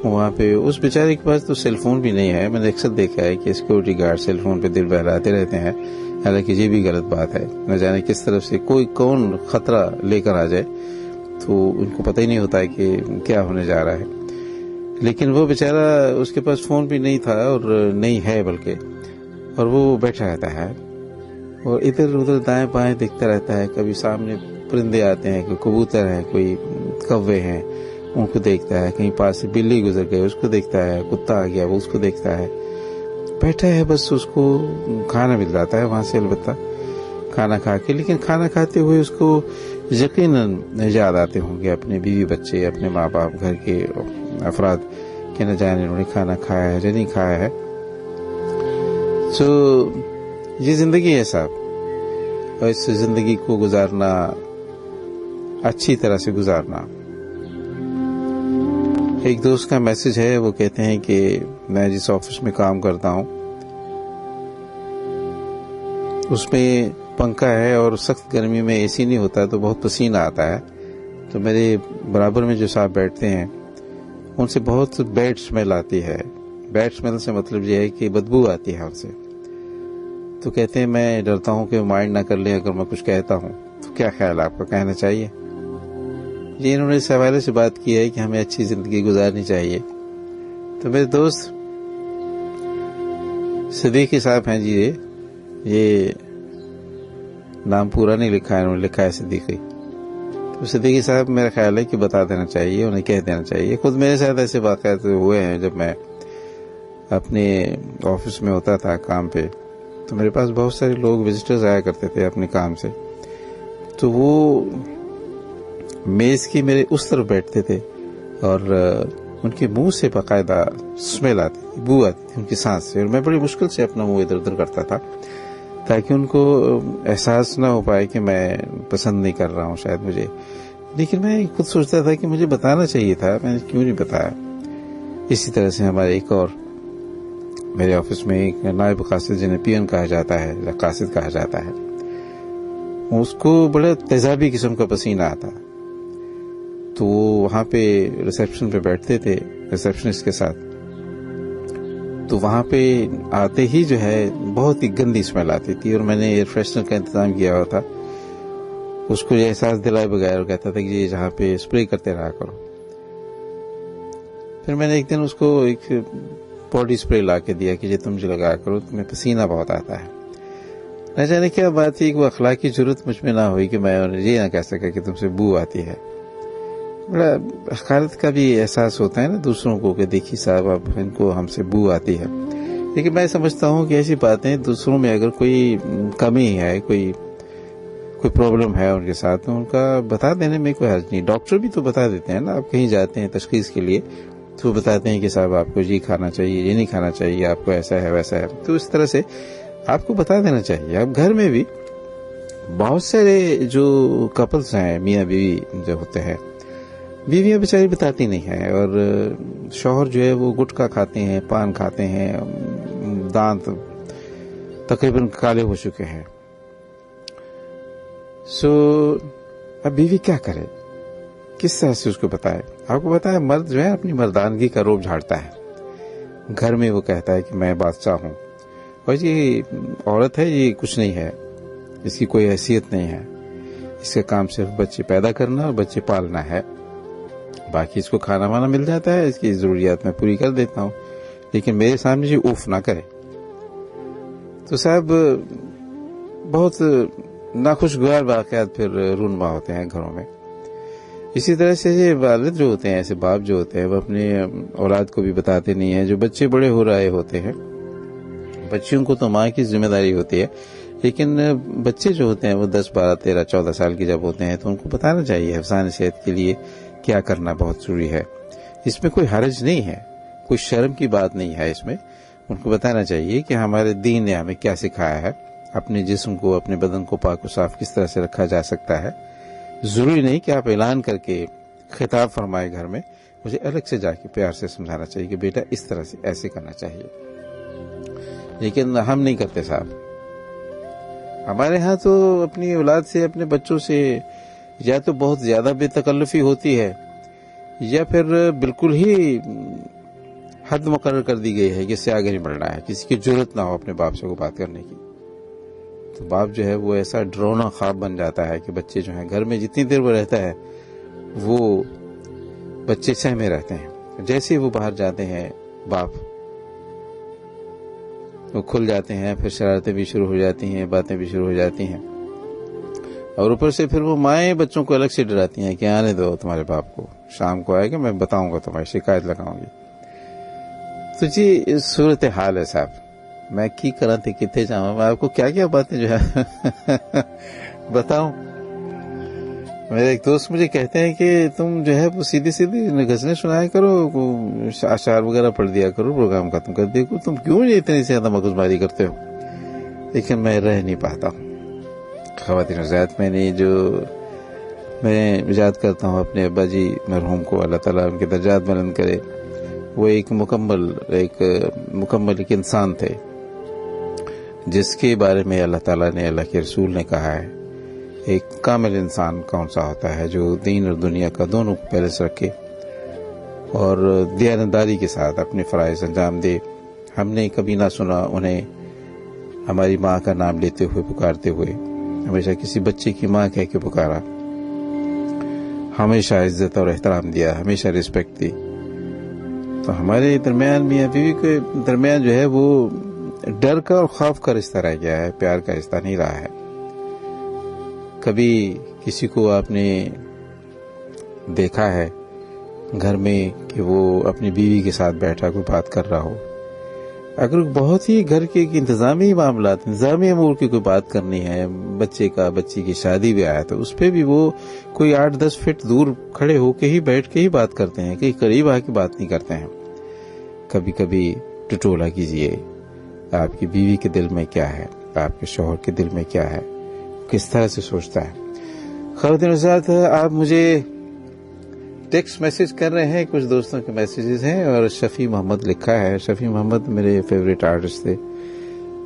वहाँ पे उस बेचारे के पास तो सेल फोन भी नहीं है। मैंने अक्सर देखा है कि सिक्योरिटी गार्ड सेल फोन पे दिल बहलाते रहते हैं, हालांकि ये भी गलत बात है। न जाने किस तरफ से कोई कौन खतरा लेकर आ जाए तो उनको पता ही नहीं होता है कि क्या होने जा रहा है। लेकिन वो बेचारा, उसके पास फोन भी नहीं था और नहीं है बल्कि, और वो बैठा रहता है और इधर उधर दाएं बाएं देखता रहता है। कभी सामने परिंदे आते हैं, कोई कबूतर है, कोई कौवे हैं, उनको देखता है। कहीं पास से बिल्ली गुजर गई, उसको देखता है। कुत्ता आ गया, वो उसको देखता है। बैठा है, बस उसको खाना मिल जाता है वहां से, अलबत्ता खाना खा के। लेकिन खाना खाते हुए उसको यकीनन याद आते होंगे अपने बीवी बच्चे, अपने माँ बाप, घर के अफराद कि न जाने उन्होंने खाना खाया है या नहीं खाया है। तो ये जिंदगी है साहब, और इस जिंदगी को गुजारना, अच्छी तरह से गुजारना। एक दोस्त का मैसेज है, वो कहते हैं कि मैं जिस ऑफिस में काम करता हूँ उसमें पंखा है और सख्त गर्मी में एसी नहीं होता तो बहुत पसीना आता है। तो मेरे बराबर में जो साहब बैठते हैं उनसे बहुत बैड स्मेल आती है। बैड स्मेल से मतलब ये है कि बदबू आती है उनसे। तो कहते हैं मैं डरता हूँ कि वो माइंड ना कर ले अगर मैं कुछ कहता हूँ। तो क्या ख्याल आपका, कहना चाहिए? ये इन्होंने इस हवाले से बात की है कि हमें अच्छी जिंदगी गुजारनी चाहिए। तो मेरे दोस्त सिद्दीकी साहब हैं जी, ये नाम पूरा नहीं लिखा है, इन्होंने लिखा है सिद्दीकी। तो सिद्दीकी साहब मेरा ख्याल है कि बता देना चाहिए, उन्हें कह देना चाहिए। खुद मेरे साथ ऐसे वाक़यात हुए हैं। जब मैं अपने ऑफिस में होता था काम पे, तो मेरे पास बहुत सारे लोग विजिटर्स आया करते थे अपने काम से। तो वो मेज की मेरे उस तरफ बैठते थे और उनके मुंह से बाकायदा स्मेल आती थी, बू आती थी उनकी सांस से। और मैं बड़ी मुश्किल से अपना मुंह इधर उधर करता था ताकि उनको एहसास ना हो पाए कि मैं पसंद नहीं कर रहा हूँ शायद मुझे। लेकिन मैं खुद सोचता था कि मुझे बताना चाहिए था, मैंने क्यों नहीं बताया। इसी तरह से हमारे एक और मेरे ऑफिस में एक नायब कासिद, जिन्हें पीएन कहा जाता है या कासिद कहा जाता है, उसको बड़ा तेजाबी किस्म का पसीना आता। तो वो वहाँ पे रिसेप्शन पे बैठते थे रिसेप्शनिस्ट के साथ। तो वहाँ पे आते ही जो है बहुत ही गंदी स्मेल आती थी और मैंने एयर फ्रेशनर का इंतजाम किया हुआ था। उसको ये एहसास दिलाए बगैर और कहता था कि ये जहाँ पे स्प्रे करते रहा करो। फिर मैंने एक दिन उसको एक बॉडी स्प्रे ला के दिया कि ये तुम जो लगाया करो, तुम्हें पसीना बहुत आता है। न जाने क्या बात थी कि वो अखलाकी जरूरत मुझ में ना हुई कि मैं ये ना कह सका कि तुमसे बू आती है। बड़ा हकारत का भी एहसास होता है ना दूसरों को कि देखिए साहब अब इनको हमसे बू आती है। लेकिन मैं समझता हूँ कि ऐसी बातें दूसरों में अगर कोई कमी है, कोई प्रॉब्लम है उनके साथ, तो उनका बता देने में कोई हर्ज नहीं। डॉक्टर भी तो बता देते हैं ना, आप कहीं जाते हैं तशखीस के लिए तो बताते हैं कि साहब आपको ये खाना चाहिए, ये नहीं खाना चाहिए, आपको ऐसा है वैसा है, तो इस तरह से आपको बता देना चाहिए। अब घर में भी बहुत सारे जो कपल्स हैं, मियाँ बीवी जो होते हैं, बीवियाँ बेचारी बताती नहीं है और शौहर जो है वो गुटखा खाते हैं, पान खाते हैं, दांत तकरीबन काले हो चुके हैं। अब बीवी क्या करे, किस तरह से उसको बताए? आपको पता है मर्द जो है अपनी मर्दानगी का रोब झाड़ता है। घर में वो कहता है कि मैं बादशाह हूँ, और ये औरत है, ये कुछ नहीं है, इसकी कोई हैसियत नहीं है, इसका काम सिर्फ बच्चे पैदा करना और बच्चे पालना है, बाकी इसको खाना वाना मिल जाता है, इसकी जरूरियात मैं पूरी कर देता हूँ, लेकिन मेरे सामने ये उफ ना करे। तो साहब बहुत नाखुशगवार वाक़यात फिर रूनमा होते हैं घरों में। इसी तरह से ये वालिद जो होते हैं, ऐसे बाप जो होते हैं, वो अपने औलाद को भी बताते नहीं है। जो बच्चे बड़े हो रहे होते हैं, बच्चियों को तो माँ की जिम्मेदारी होती है, लेकिन बच्चे जो होते हैं वो 10, 12, 13, 14 साल के जब होते हैं तो उनको बताना चाहिए हिफ्ज़ान सेहत के लिए क्या करना बहुत जरूरी है। इसमें कोई हर्ज नहीं है, कोई शर्म की बात नहीं है इसमें। उनको बताना चाहिए कि हमारे दीन ने हमें क्या सिखाया है, अपने जिस्म को, अपने बदन को पाक और साफ किस तरह से रखा जा सकता है। जरूरी नहीं कि आप ऐलान करके खिताब फरमाए घर में, मुझे अलग से जाके प्यार से समझाना चाहिए कि बेटा इस तरह से ऐसे करना चाहिए। लेकिन हम नहीं करते साहब। हमारे यहाँ तो अपनी औलाद से, अपने बच्चों से या तो बहुत ज्यादा बेतकल्लुफी होती है, या फिर बिल्कुल ही हद मुकर्रर कर दी गई है कि इससे आगे नहीं बढ़ना है, किसी की जरूरत ना हो अपने बाप से को बात करने की। तो बाप जो है वो ऐसा डरावना ख्वाब बन जाता है कि बच्चे जो हैं घर में जितनी देर वो रहता है वो बच्चे सहमे रहते हैं। जैसे ही वो बाहर जाते हैं बाप वो खुल जाते हैं, फिर शरारतें भी शुरू हो जाती हैं, बातें भी शुरू हो जाती हैं, और ऊपर से फिर वो माएँ बच्चों को अलग से डराती हैं कि आने दो तुम्हारे बाप को, शाम को आएगा मैं बताऊंगा, तुम्हारी शिकायत लगाऊंगी। तो जी सूरत हाल है साहब। मैं की करा थे कितने जावा, मैं आपको क्या क्या बातें जो है बताऊं। मेरे एक दोस्त मुझे कहते हैं कि तुम जो है वो सीधी सीधी गजलें सुनाया करो, अशार वगैरह पढ़ दिया करो, प्रोग्राम खत्म कर दिया करो, तुम क्यों इतनी ज्यादा मगजमारी करते हो? लेकिन मैं रह नहीं पाता हूँ। ख़वातीन ज़ात मैं याद करता हूँ अपने अब्बा जी मरहूम को, अल्लाह ताला उनके दर्जात बुलंद करे। वो एक मुकम्मल इंसान थे जिसके बारे में अल्लाह ताला ने, अल्लाह के रसूल ने कहा है एक कामिल इंसान कौन सा होता है जो दीन और दुनिया का दोनों को पहले से रखे और दयानतदारी के साथ अपने फ़राइज़ अंजाम दे। हमने कभी ना सुना उन्हें हमारी माँ का नाम लेते हुए पुकारते हुए, हमेशा किसी बच्चे की माँ कह के पुकारा, हमेशा इज्जत और एहतराम दिया, हमेशा रिस्पेक्ट दी। तो हमारे दरमियान मियाँ बीवी के दरमियान जो है वो डर का और खौफ का रिश्ता रह गया है, प्यार का रिश्ता नहीं रहा है। कभी किसी को आपने देखा है घर में कि वो अपनी बीवी के साथ बैठा कोई बात कर रहा हो? अगर बहुत ही घर के इंतजामी मामलात, इंतजामी अमूर की कोई बात करनी है, बच्ची की शादी भी आया तो उस पर भी वो कोई 8-10 फीट दूर खड़े होके ही बैठ के ही बात करते हैं, कहीं करीब आके बात नहीं करते हैं। कभी कभी टटोला कीजिए, आपकी बीवी के दिल में क्या है, आपके शौहर के दिल में क्या है, किस तरह से सोचता है। ख़वातीन हज़रात, आप मुझे टेक्स्ट मैसेज कर रहे हैं, कुछ दोस्तों के मैसेजेस हैं, और शफी मोहम्मद लिखा है। शफी मोहम्मद मेरे फेवरेट आर्टिस्ट थे,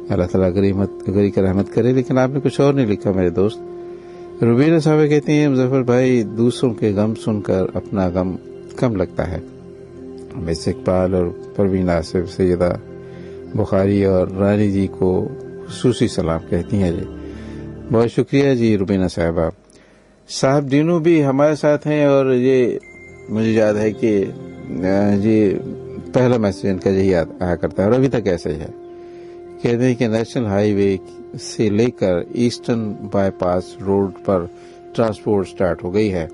अल्लाह ताला गरी का रहमत करे। लेकिन आपने कुछ और नहीं लिखा मेरे दोस्त। रुबीना साहब कहती हैं, मुजफ्फर भाई दूसरों के गम सुनकर अपना गम कम लगता है। वैसे इकबाल और परवीन आसिफ, सैयदा बुखारी और रानी जी को खुसूसी सलाम कहती हैं जी। बहुत शुक्रिया जी रुबीना साहबा। साहब डीनू भी हमारे साथ हैं, और ये मुझे याद है कि ये पहला मैसेज इनका यही आया करता है और अभी तक ऐसा ही है। कहते हैं कि नेशनल हाईवे से लेकर ईस्टर्न बाईपास रोड पर ट्रांसपोर्ट स्टार्ट हो गई है।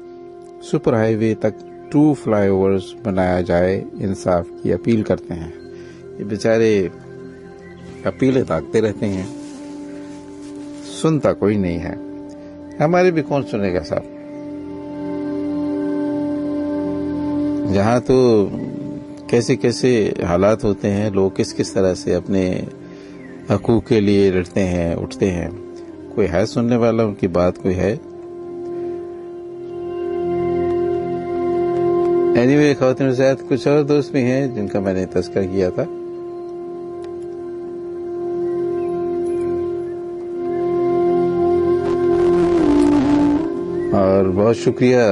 सुपर हाईवे तक 2 फ्लाईओवर्स बनाया जाए, इंसाफ की अपील करते हैं। ये बेचारे अपीलें ताकते रहते हैं, सुनता कोई नहीं है। हमारे भी कौन सुनेगा साहब। जहाँ तो कैसे कैसे हालात होते हैं, लोग किस किस तरह से अपने हकूक के लिए लड़ते हैं, उठते हैं, कोई है सुनने वाला उनकी बात, कोई है? एनीवे ख़वातीन ज़ात कुछ और दोस्त भी हैं जिनका मैंने तज़किरा किया था। और बहुत शुक्रिया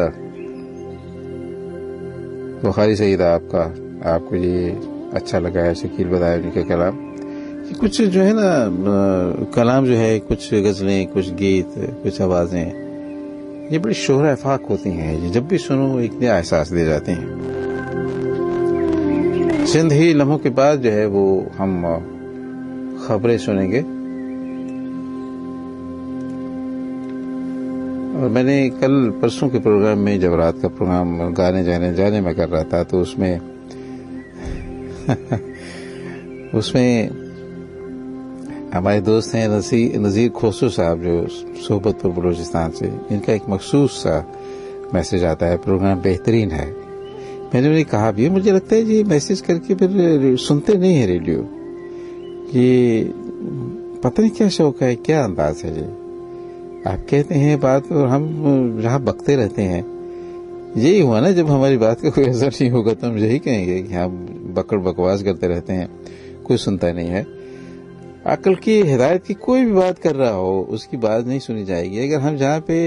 बुखारी सईदा आपको ये अच्छा लगा है शकील बदायूं उनका कलाम। कुछ जो है ना कलाम जो है, कुछ गज़लें, कुछ गीत, कुछ आवाज़ें, ये बड़ी शोहरा अफाक होती हैं। ये जब भी सुनो एक नया एहसास दे जाते हैं। चंद ही लम्हों के बाद जो है वो हम खबरें सुनेंगे। और मैंने कल परसों के प्रोग्राम में, जब रात का प्रोग्राम गाने जाने में कर रहा था, तो उसमें हमारे दोस्त हैं नज़ीर खोसू साहब जो सोहबतपुर बलूचिस्तान से, इनका एक मखसूस सा मैसेज आता है, प्रोग्राम बेहतरीन है। मैंने उन्हें कहा भी, मुझे लगता है ये मैसेज करके फिर सुनते नहीं है रेडियो, ये पता नहीं क्या शौक है, क्या अंदाज है ये। आप कहते हैं बात और हम जहाँ बकते रहते हैं। यही हुआ ना, जब हमारी बात का कोई असर नहीं होगा तो हम यही कहेंगे कि हम बकवास करते रहते हैं, कोई सुनता नहीं है। अक्ल की हिदायत की कोई भी बात कर रहा हो, उसकी बात नहीं सुनी जाएगी। अगर हम जहाँ पे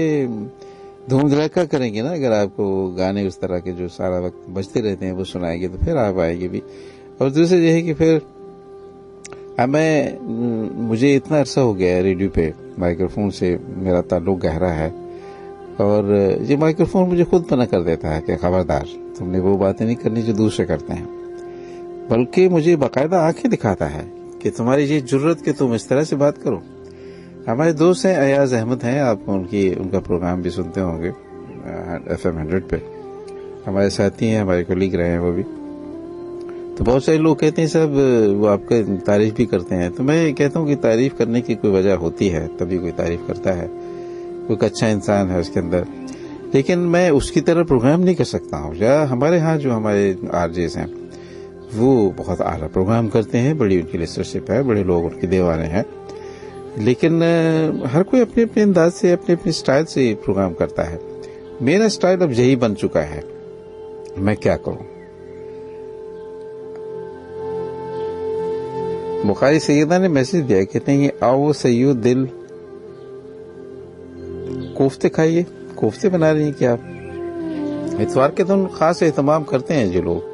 धूम धड़ाका करेंगे ना, अगर आपको गाने उस तरह के जो सारा वक्त बजते रहते हैं वो सुनाएंगे, तो फिर आप आएंगे भी। और दूसरा ये है कि फिर मुझे इतना अरसा हो गया है रेडियो पे, माइक्रोफोन से मेरा ताल्लुक गहरा है, और ये माइक्रोफोन मुझे खुद मना कर देता है कि खबरदार तुमने वो बातें नहीं करनी जो दूसरे करते हैं, बल्कि मुझे बाकायदा आंखें दिखाता है कि तुम्हारी ये जुर्रत कि तुम इस तरह से बात करो। हमारे दोस्त हैं अयाज अहमद हैं, आप उनका प्रोग्राम भी सुनते होंगे FM 100 पे, हमारे साथी हैं, हमारे कोलीग रहे हैं वो भी। तो बहुत सारे लोग कहते हैं साहब वो आपका तारीफ भी करते हैं, तो मैं कहता हूँ कि तारीफ करने की कोई वजह होती है, तभी कोई तारीफ करता है, कोई अच्छा इंसान है उसके अंदर। लेकिन मैं उसकी तरह प्रोग्राम नहीं कर सकता हूँ। या हमारे यहाँ जो हमारे RJs हैं वो बहुत आला प्रोग्राम करते हैं, बड़ी उनकी लिस्टरशिप है, बड़े लोग उनके दीवाने हैं, लेकिन हर कोई अपने अपने अंदाज से, अपने अपने स्टाइल से प्रोग्राम करता है। मेरा स्टाइल अब यही बन चुका है, मैं क्या करूं। बुखारी सैयदा ने मैसेज दिया, कहते हैं आओ सैयद दिल कोफ्ते खाइए। कोफ्ते बना रही हैं क्या आप? इतवार के दिन खास एहतमाम करते हैं जो लोग,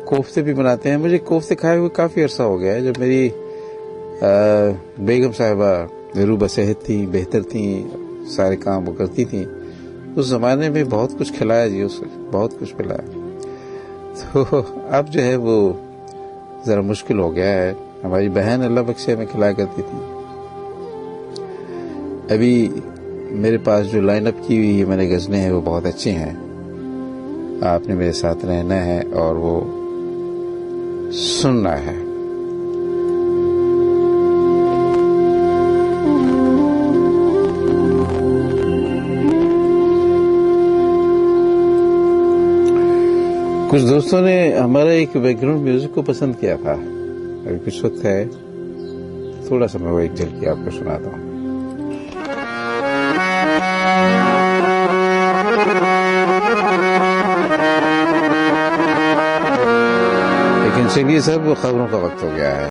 कोफ्ते भी बनाते हैं। मुझे कोफ्ते खाए हुए काफ़ी अरसा हो गया है। जब मेरी बेगम साहिबा रूबा सेहत थी, बेहतर थी, सारे काम वो करती थी, उस ज़माने में बहुत कुछ खिलाया जी, उससे बहुत कुछ खिलाया। तो अब जो है वो ज़रा मुश्किल हो गया है। हमारी बहन अल्लाह बख्शे में खिलाया करती थी। अभी मेरे पास जो लाइन अप की हुई मैंने गज़लें हैं वो बहुत अच्छी हैं। आपने मेरे साथ रहना है और वो सुनना है। कुछ दोस्तों ने हमारा एक बैकग्राउंड म्यूजिक को पसंद किया था। अभी कुछ वक्त है, थोड़ा सा मैं वो एक झलकी आपको सुनाता हूँ। लेकिन चलिए सब खबरों का वक्त हो गया है।